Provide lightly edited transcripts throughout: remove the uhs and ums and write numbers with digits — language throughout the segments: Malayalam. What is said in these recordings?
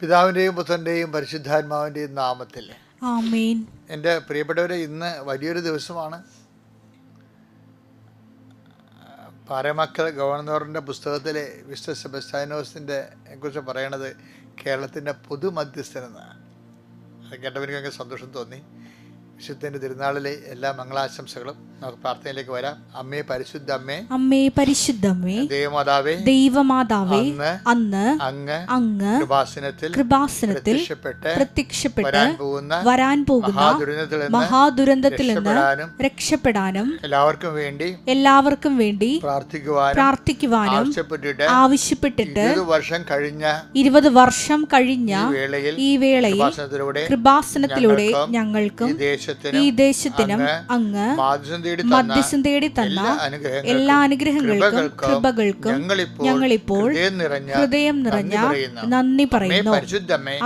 പിതാവിൻ്റെയും പുത്രൻ്റെയും പരിശുദ്ധാത്മാവിൻ്റെയും നാമത്തിൽ ആമേൻ. എൻ്റെ പ്രിയപ്പെട്ടവരെ, ഇന്ന് വലിയൊരു ദിവസമാണ്. പാറമക്കൾ ഗവർണറിൻ്റെ പുസ്തകത്തിലെ വിശുദ്ധ സെബസ്ത്യാനോസിൻ്റെ കുറിച്ച് പറയണത് കേരളത്തിൻ്റെ പൊതുമധ്യസ്ഥനെന്നാണ്. അത് കേട്ടവർക്ക് ഭയങ്കര സന്തോഷം തോന്നി. വിശുദ്ധൻ്റെ തിരുനാളിലെ എല്ലാ മംഗളാശംസകളും. നമുക്ക് പ്രാർത്ഥനയിലേക്ക് വരാം. അമ്മേ പരിശുദ്ധ അമ്മേ, അമ്മേ പരിശുദ്ധമ്മേ, ദൈവമാതാവേ, ദൈവമാതാവേ, അന്ന് അങ്ങ് കൃപാസനത്തിൽ പ്രത്യക്ഷപ്പെട്ട് വരാൻ പോകുന്ന മഹാദുരന്തത്തിൽ നിന്ന് രക്ഷപ്പെടാനും എല്ലാവർക്കും വേണ്ടി പ്രാർത്ഥിക്കുവാനും ആവശ്യപ്പെട്ടിട്ട് 20 വർഷം കഴിഞ്ഞ ഈ വേളയിൽ കൃപാസനത്തിലൂടെ ഞങ്ങൾക്കും ഈ ദേശത്തിനും അങ്ങ് മധ്യസ്ഥം തേടി തന്ന എല്ലാ അനുഗ്രഹങ്ങൾക്കും കൃപകൾക്കും ഞങ്ങളിപ്പോൾ ഹൃദയം നിറഞ്ഞ നന്ദി പറയുന്നു.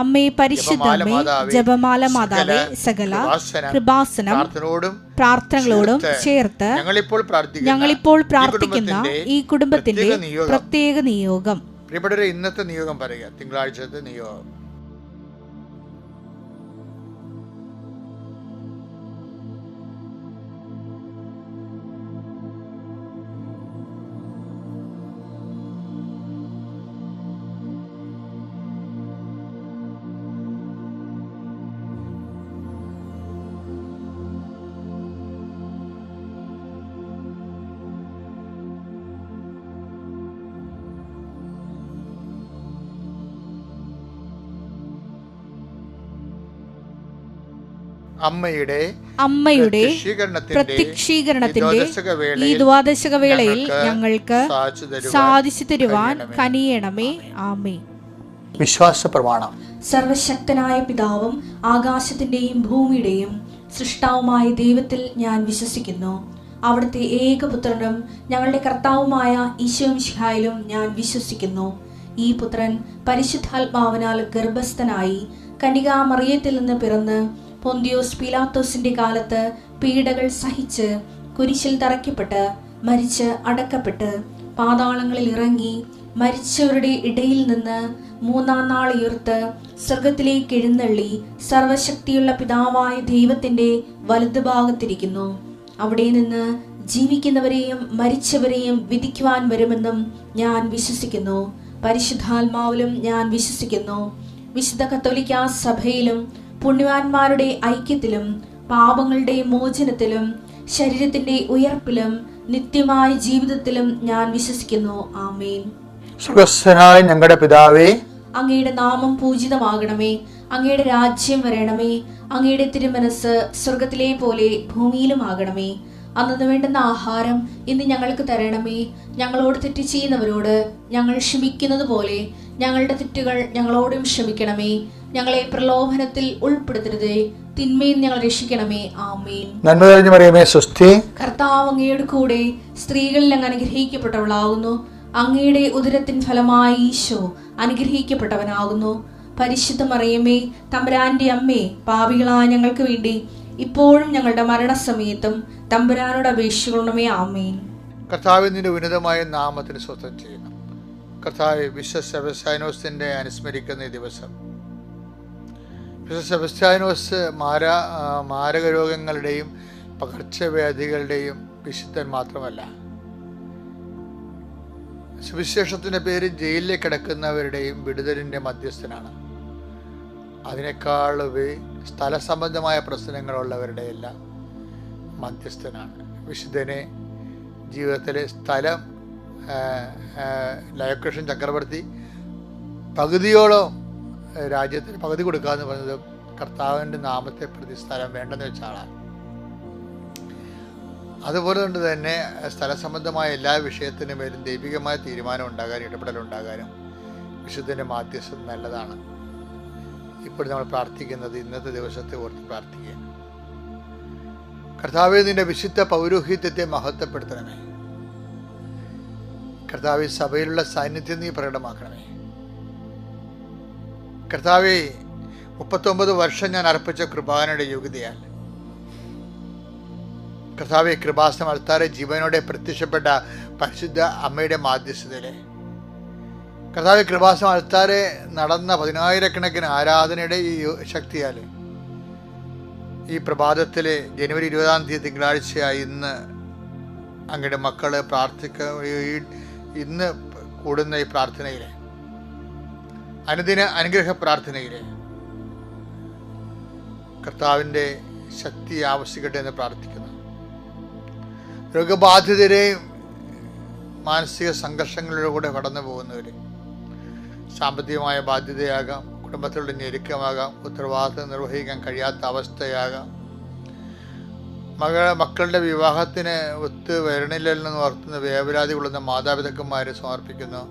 അമ്മേ പരിശുദ്ധമ്മേ, ജപമാല മാതാവേ, സകല കൃപാസനം പ്രാർത്ഥനകളോടും ചേർത്ത് ഞങ്ങളിപ്പോൾ പ്രാർത്ഥിക്കുന്ന ഈ കുടുംബത്തിന്റെ പ്രത്യേക നിയോഗം. പ്രിയപ്പെട്ടവരെ, ഇന്നത്തെ നിയോഗം പറയുക. തിങ്കളാഴ്ചത്തെ നിയോഗം. അമ്മയുടെ പ്രത്യക്ഷീകരണത്തിന്റെ ഈ ദ്വാദശക വേളയിൽ ഞങ്ങൾക്ക് സാധിച്ചു തരുവാൻ കനിയണമേ. ആമേൻ. വിശ്വാസ പ്രമാണം. സർവശക്തനായ പിതാവും ആകാശത്തിന്റെയും ഭൂമിയുടെയും സൃഷ്ടാവുമായ ദൈവത്തിൽ ഞാൻ വിശ്വസിക്കുന്നു. അവിടുത്തെ ഏകപുത്രനും ഞങ്ങളുടെ കർത്താവുമായ ഈശോമിശിഹായിലും ഞാൻ വിശ്വസിക്കുന്നു. ഈ പുത്രൻ പരിശുദ്ധാത്മാവിനാൽ ഗർഭസ്ഥനായി കന്യകാമറിയത്തിൽ നിന്ന് പിറന്ന് പൊന്തിയോസ് പീലാത്തോസിന്റെ കാലത്ത് പീഡകൾ സഹിച്ച് കുരിശിൽ തറയ്ക്കപ്പെട്ട് മരിച്ച് അടക്കപ്പെട്ട് പാതാളങ്ങളിൽ ഇറങ്ങി മരിച്ചവരുടെ ഇടയിൽ നിന്ന് 3-ാം നാൾ ഉയർത്ത് സ്വർഗത്തിലേക്ക് എഴുന്നള്ളി സർവശക്തിയുള്ള പിതാവായ ദൈവത്തിന്റെ വലതുഭാഗത്തിരിക്കുന്നു. അവിടെ നിന്ന് ജീവിക്കുന്നവരെയും മരിച്ചവരെയും വിധിക്കുവാൻ വരുമെന്നും ഞാൻ വിശ്വസിക്കുന്നു. പരിശുദ്ധാത്മാവിലും ഞാൻ വിശ്വസിക്കുന്നു. വിശുദ്ധ കത്തോലിക്കാ സഭയിലും പുണ്യവാന്മാരുടെ ഐക്യത്തിലും പാപങ്ങളുടെ മോചനത്തിലും ശരീരത്തിന്റെ ഉയർപ്പിലും നിത്യമായ ജീവിതത്തിലും ഞാൻ വിശ്വസിക്കുന്നു. ആമേൻ. സ്വർഗ്ഗസ്ഥനായ ഞങ്ങളുടെ പിതാവേ, അങ്ങയുടെ നാമം പൂജിതമാകണമേ. അങ്ങയുടെ രാജ്യം വരണമേ. അങ്ങയുടെ തിരുമനസ് സ്വർഗത്തിലെ പോലെ ഭൂമിയിലും ആകണമേ. അന്നു വേണ്ടുന്ന ആഹാരം ഇന്ന് ഞങ്ങൾക്ക് തരണമേ. ഞങ്ങളോട് തെറ്റ് ചെയ്യുന്നവരോട് ഞങ്ങൾ ക്ഷമിക്കുന്നത് പോലെ ഞങ്ങളുടെ തെറ്റുകൾ ഞങ്ങളോടും ക്ഷമിക്കണമേ. ഞങ്ങളെ പ്രലോഭനത്തിൽ ഉൾപ്പെടുത്തരുതേ, തിന്മയിൽ ഞങ്ങൾ രക്ഷിക്കണമേ. ആമേൻ. നന്മ നിറഞ്ഞ മറിയമേ, സ്വസ്തി. കർത്താവ് അങ്ങയുടെ കൂടെ സ്ത്രീകളിൽ അങ്ങ് അനുഗ്രഹിക്കപ്പെട്ടവളാകുന്നു. അങ്ങയുടെ ഉദരത്തിൻ ഫലമായി ഈശോ അനുഗ്രഹിക്കപ്പെട്ടവനാകുന്നു. പരിശുദ്ധ മറിയമേ, തമ്പുരാന്റെ അമ്മേ, പാപികളായ ഞങ്ങൾക്ക് വേണ്ടി ഇപ്പോഴും ഞങ്ങളുടെ മരണസമയത്തും തമ്പുരാനോട് അപേക്ഷിക്കണമേ. ആമേൻ. കർത്താവിന്റെ ഉന്നതമായ നാമത്തിന് സ്വസ്ഥം ചെയ്യണം. കർത്താവ് വിശുദ്ധ സെബസ്ത്യാനോസിന്റെ അനുസ്മരിക്കുന്ന ഈ ദിവസം, വിശുദ്ധ സെബസ്ത്യാനോസ് മാരക രോഗങ്ങളുടെയും പകർച്ചവ്യാധികളുടെയും വിശുദ്ധൻ മാത്രമല്ല, സുവിശേഷത്തിന്റെ പേര് ജയിലിലേക്ക് കിടക്കുന്നവരുടെയും വിടുതലിന്റെ മധ്യസ്ഥനാണ്. അതിനേക്കാൾ സ്ഥല സംബന്ധമായ പ്രശ്നങ്ങളുള്ളവരുടെ എല്ലാം മധ്യസ്ഥനാണ്. വിശുദ്ധനെ ജീവിതത്തിലെ സ്ഥലം ലയകൃഷ്ണൻ ചക്രവർത്തി പകുതിയോളം രാജ്യത്തിന് പകുതി കൊടുക്കാന്ന് പറഞ്ഞത് കർത്താവിൻ്റെ നാമത്തെ പ്രതി സ്ഥലം വേണ്ടെന്ന് വെച്ച ആളാണ്. അതുപോലെ കൊണ്ട് തന്നെ സ്ഥല സംബന്ധമായ എല്ലാ വിഷയത്തിനു മേലും ദൈവികമായ തീരുമാനം ഉണ്ടാകാനും ഇടപെടലുണ്ടാകാനും വിശുദ്ധൻ്റെ മാധ്യസ്ഥം നല്ലതാണ്. ഇപ്പോൾ നമ്മൾ പ്രാർത്ഥിക്കുന്നത് ഇന്നത്തെ ദിവസത്തെ ഓർത്ത് പ്രാർത്ഥിക്കുക. കർത്താവേ, നിന്റെ വിശുദ്ധ പൗരോഹിത്യത്തെ മഹത്വപ്പെടുത്തണമേ. കർത്താവേ, സഭയിലുള്ള സാന്നിധ്യം നീ പ്രകടമാക്കണമേ. കർത്താവേ, 39 വർഷം ഞാൻ അർപ്പിച്ച കൃപാനയുടെ യോഗ്യതയാൽ കർത്താവെ, കൃപാസനം അൾത്താരെ ജീവനോടെ പ്രത്യക്ഷപ്പെട്ട പരിശുദ്ധ അമ്മയുടെ മാധ്യസ്ഥതയിലെ കർത്താവ് കൃപാസനം അൾത്താരെ നടന്ന 10,000-കണക്കിന് ആരാധനയുടെ ഈ ശക്തിയാൽ ഈ പ്രഭാതത്തിൽ ജനുവരി 20-ാം തീയതി തിങ്കളാഴ്ചയായി ഇന്ന് അങ്ങയുടെ മക്കൾ ഇന്ന് കൂടുന്ന ഈ പ്രാർത്ഥനയിൽ, അനുദിന അനുഗ്രഹ പ്രാർത്ഥനയിൽ കർത്താവിൻ്റെ ശക്തി ആവശ്യിക്കട്ടെ എന്ന് പ്രാർത്ഥിക്കുന്നു. രോഗബാധിതരെയും മാനസിക സംഘർഷങ്ങളിലൂടെ കടന്നു പോകുന്നവർ, സാമ്പത്തികമായ ബാധ്യതയാകാം, കുടുംബത്തിലുള്ള ഞെരുക്കമാകാം, ഉത്തരവാദിത്വം നിർവഹിക്കാൻ കഴിയാത്ത അവസ്ഥയാകാം, മക്കളുടെ വിവാഹത്തിന് ഒത്തു വരണില്ലെന്ന് ഓർത്തുന്ന വേവലാതി കൊള്ളുന്ന മാതാപിതാക്കന്മാരെ സമർപ്പിക്കുന്നു.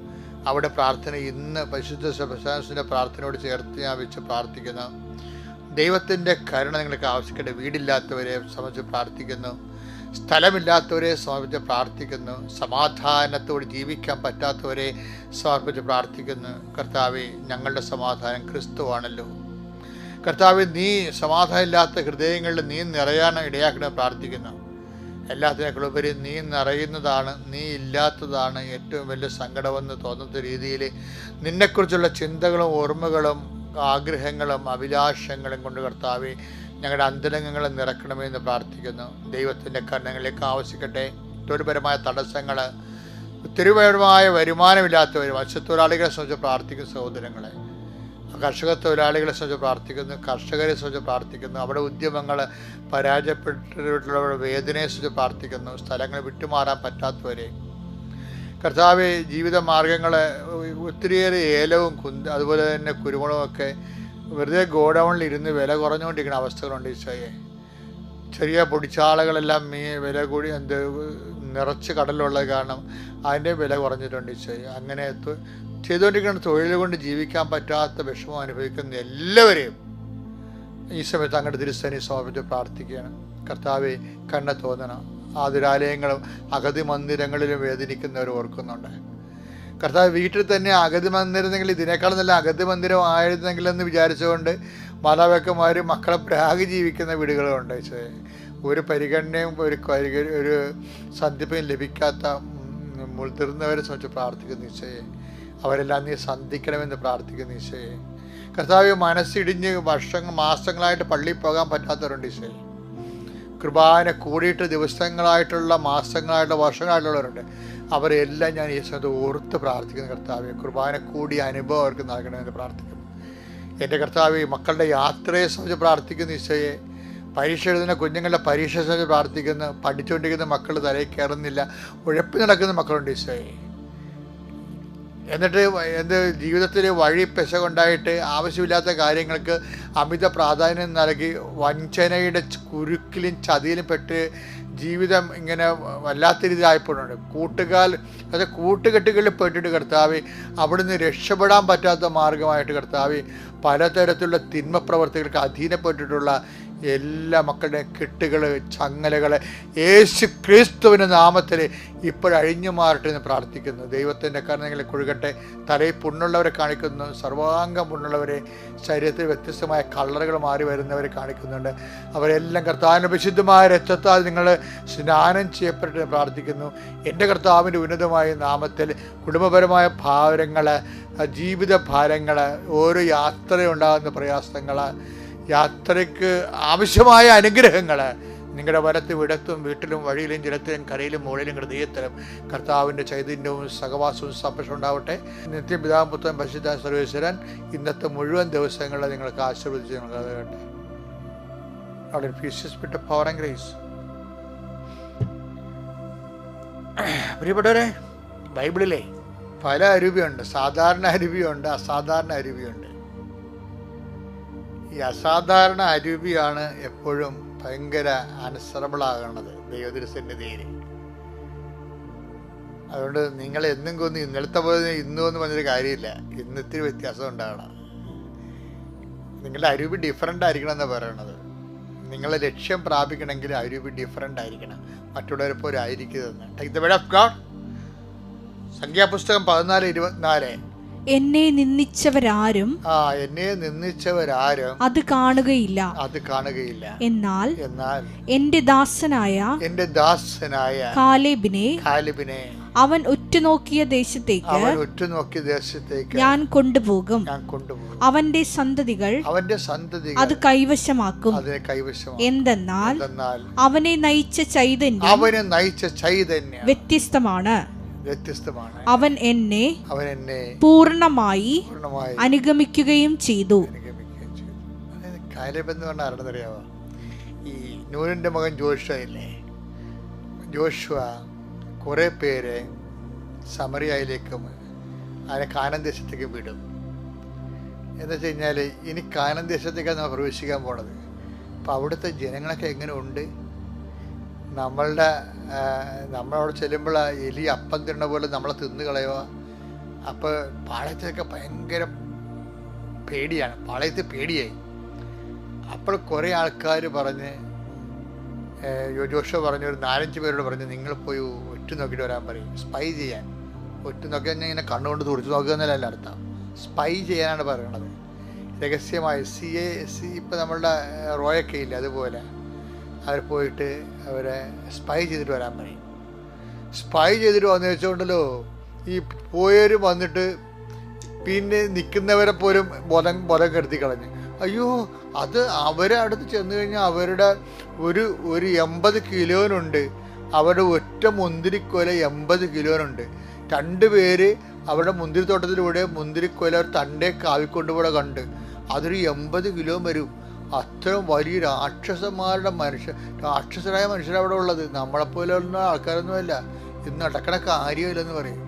അവിടെ പ്രാർത്ഥന ഇന്ന് പരിശുദ്ധ സെബസ്ത്യാനോസിൻ്റെ പ്രാർത്ഥനയോട് ചേർത്ത് ഞാൻ വെച്ച് പ്രാർത്ഥിക്കുന്നു. ദൈവത്തിൻ്റെ കരുണ നിങ്ങൾക്ക് ആവശ്യപ്പെട്ട് വീടില്ലാത്തവരെ സംബന്ധിച്ച് പ്രാർത്ഥിക്കുന്നു, സ്ഥലമില്ലാത്തവരെ സമർപ്പിച്ച് പ്രാർത്ഥിക്കുന്നു, സമാധാനത്തോട് ജീവിക്കാൻ പറ്റാത്തവരെ സമർപ്പിച്ച് പ്രാർത്ഥിക്കുന്നു. കർത്താവേ, ഞങ്ങളുടെ സമാധാനം ക്രിസ്തുവാണല്ലോ. കർത്താവേ, നീ സമാധാനം ഇല്ലാത്ത ഹൃദയങ്ങളിൽ നീ നിറയാൻ ഇടയാക്കണമെന്ന് പ്രാർത്ഥിക്കുന്നു. എല്ലാത്തിനേക്കാളുപരി നീ നിറയുന്നതാണ്, നീ ഇല്ലാത്തതാണ് ഏറ്റവും വലിയ സങ്കടമെന്ന് തോന്നുന്ന രീതിയിൽ നിന്നെക്കുറിച്ചുള്ള ചിന്തകളും ഓർമ്മകളും ആഗ്രഹങ്ങളും അഭിലാഷങ്ങളും കൊണ്ട് കർത്താവേ ഞങ്ങളുടെ അന്തരംഗങ്ങളെ നിറക്കണമെന്ന് പ്രാർത്ഥിക്കുന്നു. ദൈവത്തിൻ്റെ കരുണകളിലേക്ക് ആവശ്യിക്കട്ടെ. തൊഴിൽപരമായ തടസ്സങ്ങൾ, ഒത്തിരിപരമായ വരുമാനമില്ലാത്തവർ, മത്സ്യത്തൊഴിലാളികളെ സംബന്ധിച്ച് പ്രാർത്ഥിക്കുന്ന സഹോദരങ്ങളെ, കർഷക തൊഴിലാളികളെ സംബന്ധിച്ച് പ്രാർത്ഥിക്കുന്നു, കർഷകരെ സംബന്ധിച്ച് പ്രാർത്ഥിക്കുന്നു, അവിടെ ഉദ്യമങ്ങൾ പരാജയപ്പെട്ടിട്ടുള്ളവരുടെ വേദനയെ സംബന്ധിച്ച് പ്രാർത്ഥിക്കുന്നു, സ്ഥലങ്ങൾ വിട്ടുമാറാൻ പറ്റാത്തവരെ കർത്താവെ, ജീവിത മാർഗങ്ങൾ ഒത്തിരിയേറെ ഏലവും അതുപോലെ തന്നെ കുരുമുളകും ഒക്കെ വെറുതെ ഗോഡൗണിൽ ഇരുന്ന് വില കുറഞ്ഞുകൊണ്ടിരിക്കുന്ന അവസ്ഥകളുണ്ട്. ഈശോയെ, ചെറിയ പൊടിച്ചാളകളെല്ലാം വില കൂടി നിറച്ച് കടലുള്ളത് കാരണം അതിൻ്റെ വില കുറഞ്ഞിട്ടുണ്ട്. ഈശോയെ, അങ്ങനെ ചെയ്തുകൊണ്ടിരിക്കുന്ന തൊഴിൽ കൊണ്ട് ജീവിക്കാൻ പറ്റാത്ത വിഷമം അനുഭവിക്കുന്ന എല്ലാവരെയും ഈ സമയത്ത് അങ്ങോട്ട് തിരുസേനയെ സമർപ്പിച്ച് പ്രാർത്ഥിക്കുകയാണ്. കർത്താവെ, കണ്ണ് തോന്നണം. ആതുരാലയങ്ങളും അഗതി മന്ദിരങ്ങളിലും വേദനിക്കുന്നവർ ഓർക്കുന്നുണ്ട്. കർത്താവ്, വീട്ടിൽ തന്നെ അഗതി മന്ദിരമെങ്കിൽ ഇതിനേക്കാൾ നല്ല അഗതി മന്ദിരം ആയിരുന്നെങ്കിലെന്ന് വിചാരിച്ചുകൊണ്ട് മാതാപിതാക്കന്മാർ മക്കളെ പ്രാഗി ജീവിക്കുന്ന വീടുകളുണ്ട്. ഒരു പരിഗണനയും ഒരു സന്ധിപ്പയും ലഭിക്കാത്ത മുതിർന്നവരെ സംബന്ധിച്ച് പ്രാർത്ഥിക്കുന്ന ഈശോയെ, അവരെല്ലാം നീ സന്ധിക്കണമെന്ന് പ്രാർത്ഥിക്കുന്ന ഈശോയെ. കർത്താവ്, മനസ്സിടിഞ്ഞ് മാസങ്ങളായിട്ട് പള്ളിയിൽ പോകാൻ പറ്റാത്തവരുണ്ട് ഈശോയെ. കൃപാന കൂടിയിട്ട് ദിവസങ്ങളായിട്ടുള്ള മാസങ്ങളായിട്ടുള്ള വർഷങ്ങളായിട്ടുള്ളവരുണ്ട്. അവരെല്ലാം ഞാൻ ഈ സമയത്ത് ഓർത്ത് പ്രാർത്ഥിക്കുന്നു. കർത്താവെ, കൃപാന കൂടിയ അനുഭവം അവർക്ക് നൽകണമെന്ന് പ്രാർത്ഥിക്കുന്നു. എൻ്റെ കർത്താവെ, മക്കളുടെ യാത്രയെ സംബന്ധിച്ച് പ്രാർത്ഥിക്കുന്നു ഈശോയെ. പരീക്ഷ എഴുതുന്ന കുഞ്ഞുങ്ങളുടെ പരീക്ഷ സംബന്ധിച്ച് പ്രാർത്ഥിക്കുന്നു. പഠിച്ചുകൊണ്ടിരിക്കുന്ന മക്കൾ തലയിൽ കയറുന്നില്ല, ഉഴപ്പി നടക്കുന്ന മക്കളുണ്ട് ഈശോയെ. എന്നിട്ട് ജീവിതത്തിൽ വഴി പെശ കൊണ്ടായിട്ട് ആവശ്യമില്ലാത്ത കാര്യങ്ങൾക്ക് അമിത പ്രാധാന്യം നൽകി വഞ്ചനയുടെ കുരുക്കിലും ചതിയിലും പെട്ട് ജീവിതം ഇങ്ങനെ വല്ലാത്ത രീതിയിലായപ്പോഴുണ്ട്. കൂട്ടുകെട്ടുകളിൽ പെട്ടിട്ട് കർത്താവെ, അവിടുന്ന് രക്ഷപ്പെടാൻ പറ്റാത്ത മാർഗമായിട്ട് കർത്താവെ, പലതരത്തിലുള്ള തിന്മ പ്രവർത്തികൾക്ക് അധീനപ്പെട്ടിട്ടുള്ള എല്ലാ മക്കളുടെയും കെട്ടുകൾ, ചങ്ങലകൾ യേശു ക്രിസ്തുവിൻ്റെ നാമത്തിൽ ഇപ്പോഴഴിഞ്ഞു മാറട്ടെ എന്ന് പ്രാർത്ഥിക്കുന്നു. ദൈവത്തിൻ്റെ കരുണകളെ കൊഴുകട്ടെ. തലയിൽ പുണ്ണുള്ളവരെ കാണിക്കുന്നു, സർവാംഗം പുണ്ണുള്ളവരെ, ശരീരത്തിൽ വ്യത്യസ്തമായ കളറുകൾ മാറി വരുന്നവരെ കാണിക്കുന്നുണ്ട്. അവരെല്ലാം കർത്താവിൻ്റെ വിശുദ്ധമായ രക്തത്താൽ നിങ്ങൾ സ്നാനം ചെയ്യപ്പെട്ട് പ്രാർത്ഥിക്കുന്നു. എൻ്റെ കർത്താവിൻ്റെ ഉന്നതമായ നാമത്തിൽ കുടുംബപരമായ ഭാരങ്ങൾ, ജീവിത ഭാരങ്ങൾ, ഓരോ യാത്രയുണ്ടാകുന്ന പ്രയാസങ്ങൾ, യാത്രയ്ക്ക് ആവശ്യമായ അനുഗ്രഹങ്ങൾ നിങ്ങളുടെ വലത്തും ഇടത്തും വീട്ടിലും വഴിയിലും ജലത്തിലും കരയിലും മുകളിലും ഹൃദയത്തിലും കർത്താവിൻ്റെ ചൈതന്യവും സഹവാസവും സംരക്ഷണം ഉണ്ടാവട്ടെ. നിത്യം പിതാവും പുത്രനും പരിശുദ്ധ സർവേശ്വരൻ ഇന്നത്തെ മുഴുവൻ ദിവസങ്ങളിൽ നിങ്ങൾക്ക് ആശീർവദിച്ച് നൽകട്ടെ. അവിടെ ഫീസ് പവർ ആൻഡ് ഗ്രേസ്. പ്രിയപ്പെട്ടവരെ, ബൈബിളിലെ പല അരൂപിയുണ്ട്. സാധാരണ അരൂപിയുണ്ട്, അസാധാരണ അരൂപിയുണ്ട്. ഈ അസാധാരണ അരൂപിയാണ് എപ്പോഴും ഭയങ്കര അനുസറബിളാകണത് ദൈവത്തിരുസന്നിധിയിൽ. അതുകൊണ്ട് നിങ്ങൾ എന്നും കൊന്ന് ഇന്നലത്തെ പോലെ ഇന്നും എന്ന് പറഞ്ഞൊരു കാര്യമില്ല. ഇന്നിത്തിരി വ്യത്യാസം ഉണ്ടാകണം. നിങ്ങളുടെ അരൂപി ഡിഫറൻ്റ് ആയിരിക്കണം എന്നാണ് പറയണത്. നിങ്ങളെ ലക്ഷ്യം പ്രാപിക്കണമെങ്കിൽ അരൂപി ഡിഫറൻ്റ് ആയിരിക്കണം, മറ്റുള്ളവരെ പോലെ ആയിരിക്കരുതെന്ന്. Take the word of God. സംഖ്യാപുസ്തകം 14:24. എന്നെ നിന്ദിച്ചവരാരും അത് കാണുകയില്ല, എന്നാൽ എന്റെ ദാസനായ കാലേബിനെ അവൻ ഒറ്റ ഉറ്റുനോക്കിയ ദേശത്തേക്ക് ഞാൻ കൊണ്ടുപോകും. അവന്റെ സന്തതികൾ അത് കൈവശമാക്കും. എന്തെന്നാൽ അവനെ നയിച്ച ചൈതന്യം വ്യത്യസ്തമാണ്. അവൻ എന്നെ പൂർണ്ണമായി അനുഗമിക്കുകയും ചെയ്തു. കാലേബ് എന്ന് പറഞ്ഞാൽ ആരെന്നറിയാവോ? ഈ നൂനിന്റെ മകൻ ജോഷുവ ഇല്ലേ? ജോഷുവ കുറെ പേരെ സമറിയയിലേക്കും അതിനെ കാനാൻ ദേശത്തേക്ക് വിടും. എന്ന് വെച്ച് കഴിഞ്ഞാൽ ഇനി കാനാൻ ദേശത്തേക്കാണ് നമ്മൾ പ്രവേശിക്കാൻ പോണത്. അപ്പം അവിടുത്തെ ജനങ്ങളൊക്കെ എങ്ങനെ ഉണ്ട്? നമ്മളവിടെ ചെല്ലുമ്പോൾ എലി അപ്പം തിന്ന പോലെ നമ്മളെ തിന്നു കളയുക. അപ്പോൾ പാളയത്തിലൊക്കെ ഭയങ്കര പേടിയാണ്, പാളയത്തിൽ പേടിയായി. അപ്പോൾ കുറേ ആൾക്കാർ പറഞ്ഞ്, ജോഷുവ പറഞ്ഞു, ഒരു 4-5 പേരോട് പറഞ്ഞ്, നിങ്ങൾ പോയി ഒറ്റ നോക്കിയിട്ട് വരാൻ പറയും, സ്പൈ ചെയ്യാൻ. ഒറ്റ നോക്കി കഴിഞ്ഞാൽ ഇങ്ങനെ കണ്ണുകൊണ്ട് തുറച്ചു നോക്കുക എന്നല്ല അർത്ഥം, സ്പൈ ചെയ്യാനാണ് പറയണത്. രഹസ്യമായി ഇപ്പം നമ്മളുടെ റോയൊക്കെ ഇല്ല, അതുപോലെ അവർ പോയിട്ട് അവരെ സ്പൈ ചെയ്തിട്ട് വരാൻ പറയും. സ്പൈ ചെയ്തിട്ട് വന്നു വെച്ചുകൊണ്ടല്ലോ ഈ പോയവർ വന്നിട്ട് പിന്നെ നിൽക്കുന്നവരെ പോലും ബോധം കെടുത്തി കളഞ്ഞ്. അയ്യോ, അത് അവരെ അടുത്ത് ചെന്ന് കഴിഞ്ഞാൽ അവരുടെ ഒരു 80 കിലോനുണ്ട്. അവരുടെ ഒറ്റ മുന്തിരിക്കൊല 80 കിലോനുണ്ട്. 2 പേര് അവരുടെ മുന്തിരിത്തോട്ടത്തിലൂടെ മുന്തിരിക്കൊല ഒരു തണ്ടേ കാവിക്കൊണ്ടുകൂടെ കണ്ട് അതൊരു 80 കിലോ വരും. അത്രയും വലിയ രാക്ഷസരായ മനുഷ്യരവിടെ ഉള്ളത്. നമ്മളെപ്പോലെയുള്ള ആൾക്കാരൊന്നുമല്ല. ഇത് നടക്കണ കാര്യമില്ലെന്ന് പറയും.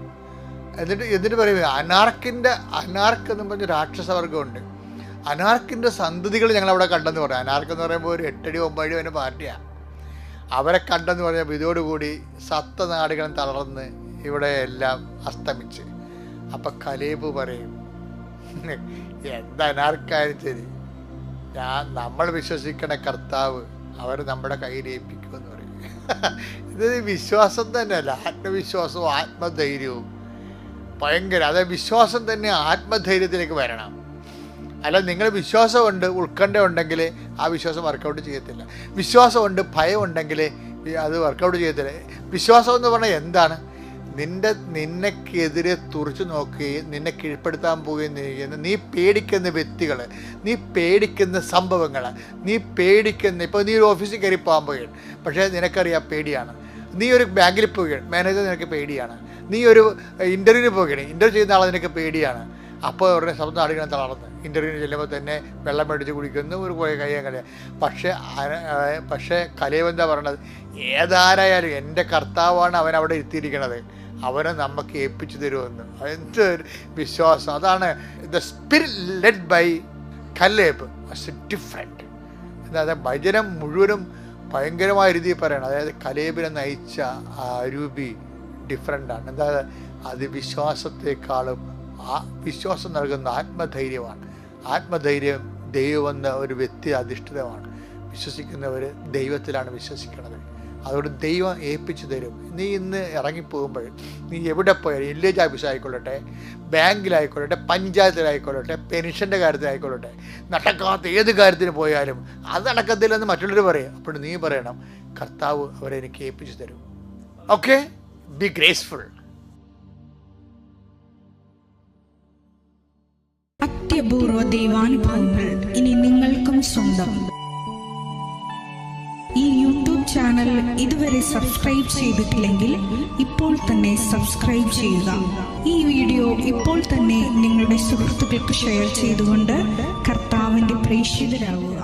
എന്നിട്ട് പറയും, അനാർക്ക് എന്ന് പറഞ്ഞ രാക്ഷസവർഗമുണ്ട്. അനാർക്കിൻ്റെ സന്തതികൾ ഞങ്ങളവിടെ കണ്ടെന്ന് പറയാം. അനാർക്ക് എന്ന് പറയുമ്പോൾ ഒരു 8 അടി 9 അടി വരെ പാർട്ടിയാണ്. അവരെ കണ്ടെന്ന് പറഞ്ഞപ്പോൾ ഇതോടുകൂടി സപ്തനാടുകളും തളർന്ന് ഇവിടെ എല്ലാം അസ്തമിച്ച്. അപ്പം കലേബ് പറയും, എന്താ അനാർക്കായാലും ശരി, നമ്മൾ വിശ്വസിക്കണ കർത്താവ് അവർ നമ്മുടെ കയ്യിൽ ഏൽപ്പിക്കുമെന്ന് പറയും. ഇത് വിശ്വാസം തന്നെയല്ല, ആത്മവിശ്വാസവും ആത്മധൈര്യവും ഭയങ്കര. അതായത് വിശ്വാസം തന്നെ ആത്മധൈര്യത്തിലേക്ക് വരണം. അല്ല, നിങ്ങൾ വിശ്വാസമുണ്ട്, ഉത്കണ്ഠ ഉണ്ടെങ്കിൽ ആ വിശ്വാസം വർക്കൗട്ട് ചെയ്യത്തില്ല. വിശ്വാസമുണ്ട്, ഭയം ഉണ്ടെങ്കിൽ അത് വർക്കൗട്ട് ചെയ്യത്തില്ല. വിശ്വാസം എന്ന് പറഞ്ഞാൽ എന്താണ്? നിന്നെക്കെതിരെ തുറച്ചു നോക്കുകയും നിന്നെ കീഴ്പ്പെടുത്താൻ പോവുകയും ചെയ്യുന്ന, നീ പേടിക്കുന്ന വ്യക്തികൾ, നീ പേടിക്കുന്ന സംഭവങ്ങൾ, ഇപ്പോൾ നീ ഒരു ഓഫീസിൽ കയറി പോകാൻ പോവുകയാണ്, പക്ഷേ നിനക്കറിയാം പേടിയാണ്. നീ ഒരു ബാങ്കിൽ പോവുകയാണ്, മാനേജർ നിനക്ക് പേടിയാണ്. നീ ഒരു ഇൻ്റർവ്യൂവിന് പോവുകയാണ്, ഇൻ്റർവ്യൂ ചെയ്യുന്ന ആളെ നിനക്ക് പേടിയാണ്. അപ്പോൾ അവരുടെ ശബ്ദം നാടുകൾ തളർന്ന് ഇൻ്റർവ്യൂവിന് ചെല്ലുമ്പോൾ തന്നെ വെള്ളം മേടിച്ച് കുടിക്കുന്നു, ഒരു കയ്യാൻ കളയാം. പക്ഷേ കലേബ് എന്താ പറയണത്? ഏതാരായാലും എൻ്റെ കർത്താവാണ് അവൻ അവിടെ ഇരുത്തിയിരിക്കണത്, അവനെ നമുക്ക് ഏൽപ്പിച്ചു തരുമെന്ന്. എന്തൊരു വിശ്വാസം! അതാണ് the spirit led by Caleb was different. അതായത് വചനം മുഴുവനും ഭയങ്കരമായ രീതിയിൽ പറയണം. അതായത് കലേബിനെ നയിച്ച ആ രൂപി ഡിഫറെൻ്റാണ്. എന്താ, അത് വിശ്വാസത്തെക്കാളും വിശ്വാസം നൽകുന്ന ആത്മധൈര്യമാണ്. ആത്മധൈര്യം ദൈവം എന്ന ഒരു വ്യക്തി അധിഷ്ഠിതമാണ്. വിശ്വസിക്കുന്നവർ ദൈവത്തിലാണ് വിശ്വസിക്കുന്നത്. അതുകൊണ്ട് ദൈവം ഏൽപ്പിച്ചു തരും. നീ ഇന്ന് ഇറങ്ങിപ്പോകുമ്പോൾ നീ എവിടെ പോയാലും, വില്ലേജ് ഓഫീസായിക്കൊള്ളട്ടെ, ബാങ്കിലായിക്കൊള്ളട്ടെ, പഞ്ചായത്തിലായിക്കൊള്ളട്ടെ, പെൻഷൻ്റെ കാര്യത്തിലായിക്കൊള്ളട്ടെ, നടക്കാത്ത ഏത് കാര്യത്തിന് പോയാലും അത് നടക്കത്തില്ലെന്ന് മറ്റുള്ളവർ പറയും. അപ്പോൾ നീ പറയണം, കർത്താവ് അവരെ എനിക്ക് ഏൽപ്പിച്ചു തരും. Okay, be graceful. അത്യപൂർവ ദൈവാനുഭവങ്ങൾ ഇനി നിങ്ങൾക്കും സ്വന്തം. ഈ യൂട്യൂബ് ചാനൽ ഇതുവരെ സബ്സ്ക്രൈബ് ചെയ്തിട്ടില്ലെങ്കിൽ ഇപ്പോൾ തന്നെ സബ്സ്ക്രൈബ് ചെയ്യുക. ഈ വീഡിയോ ഇപ്പോൾ തന്നെ നിങ്ങളുടെ സുഹൃത്തുക്കൾക്ക് ഷെയർ ചെയ്തുകൊണ്ട് കർത്താവിന്റെ പ്രേക്ഷിതരാകുക.